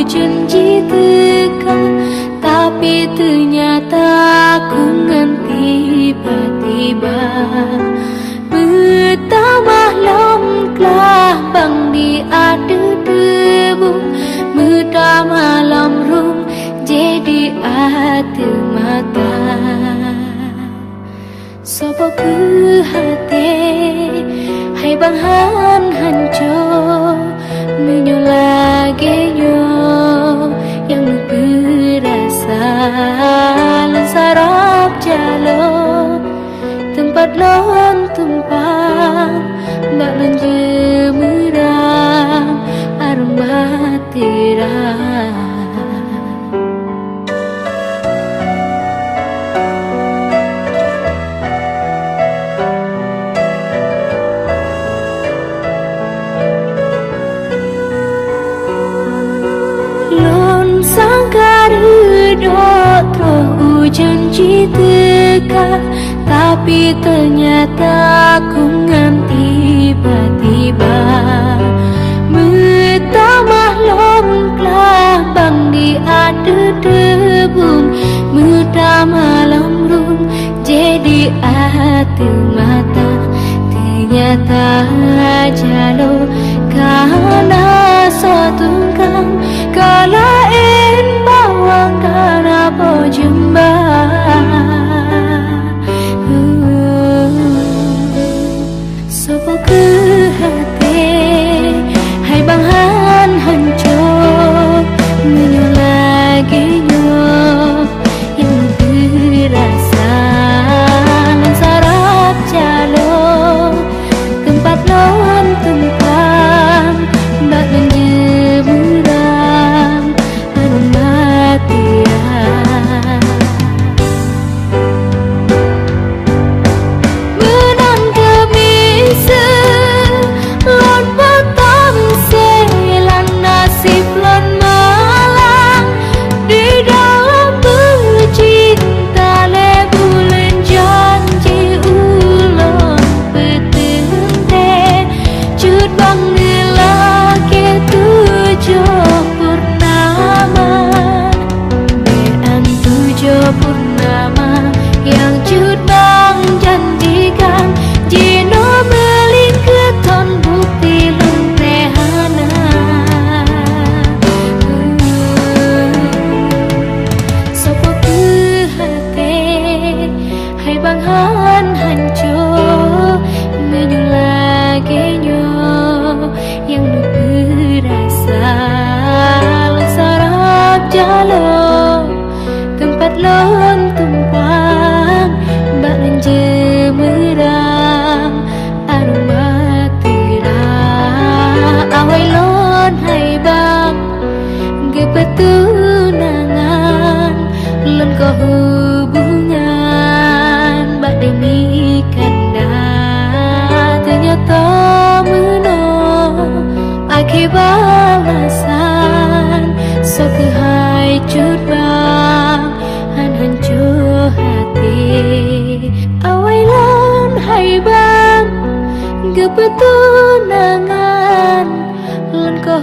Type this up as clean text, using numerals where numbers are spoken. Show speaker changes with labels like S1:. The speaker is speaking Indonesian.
S1: janji tekan, tapi ternyata ku ngan tiba-tiba bertambah lomklah bang di ada debu, bertambah malam rum jadi ada mata. Sopo ke hati hai bang hanco menyolagenyo yang berasa sarap jalo tempat lon tumpang mbak menjemerang arum batirang. Janji dekat, tapi ternyata ku ngan tiba-tiba bertambah lomklah bang di ada debung, bertambah malam rum jadi ada mata. Ternyata jalo karena sotungkang kalain bawang karena pojembang. Sopo ke hati hai bang hanco menyolagenyo yang berasa sarap jalo tempat lon tumpang mbak menjemerang arum batirang. Menang kemise lon petang selan nasib lon malang di dalam bercinta lebulen janji ulon petente cut bang lelaki tujuh purnama bean tujuh purnama yang cut bang janjikan jino beli keton bukti lentehana. Sopo ke hati hai bang hanco menyolagenyo yang berasa sarap jalo tempat lon tumpang mbak menjemerang arum batirang. Awai lon hai bang gepetunangan lon ko hubungan mbak demi kanda ternyata akhir balasan so ke hai cut bang hancur hati. Awai lon hai bang gepetunangan lon ko